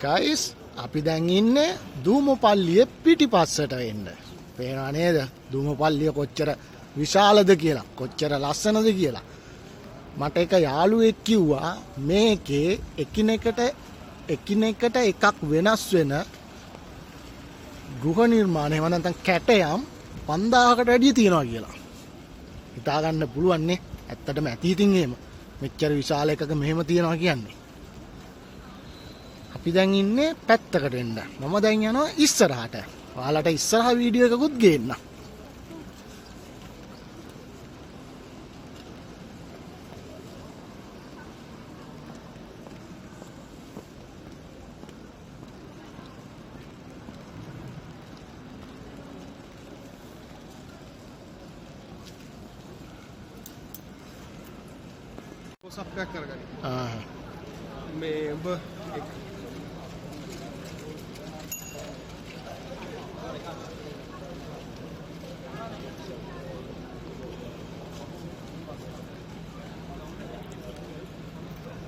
Guys අපි දැන් ඉන්නේ දූමපල්ලිය පිටිපස්සට එන්න. පේනවා නේද? දූමපල්ලිය කොච්චර විශාලද කියලා, කොච්චර ලස්සනද කියලා. මට එක යාළුවෙක් කිව්වා මේකේ එකිනෙකට එකක් වෙනස් වෙන ගෘහ නිර්මාණ එහෙම නැත්නම් කැටයම් 5000කට වැඩිය තියෙනවා කියලා. හිතා ගන්න පුළුවන් නේ. ඇත්තටම ඇති ඉතින් එහෙම. මෙච්චර විශාල එකක මෙහෙම තියෙනවා කියන්නේ. අපි දැන් ඉන්නේ පැත්තකට එන්න. මම දැන් යනවා ඉස්සරහට. ඔයාලට ඉස්සරහ වීඩියෝ එකකුත් ගේන්න. සබ්ස්ක්‍රයිබ් කරගන්න. මේ ඔබ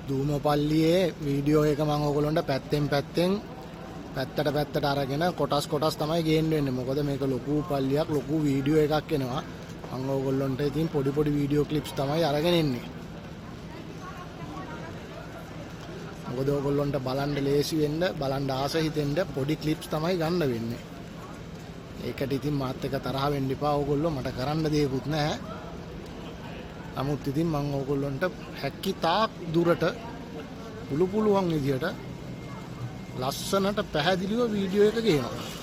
දූමපල්ලියේ වීඩියෝ එක මම ඔයගොල්ලන්ට පැත්තට අරගෙන කොටස් තමයි ගේන්න වෙන්නේ. මොකද මේක ලොකු පල්ලියක්, ලොකු වීඩියෝ එකක් එනවා. මම ඔයගොල්ලන්ට ඉතින් පොඩි වීඩියෝ ක්ලිප්ස් තමයි අරගෙන එන්නේ. මොකද ඔයගොල්ලන්ට බලන්න ලේසි වෙන්න, බලන්න ආස හිතෙන්න පොඩි ක්ලිප්ස් තමයි ගන්න වෙන්නේ. ඒකට ඉතින් මාත් එක්ක තරහ වෙන්න එපා. ඔයගොල්ලෝ මට කරන්න දෙයක්වත් නැහැ. නමුත් ඉතින් මම ඔයගොල්ලන්ට හැකි තාක් දුරට පුළුවන් විදියට ලස්සනට පැහැදිලිව වීඩියෝ එක ගේනවා.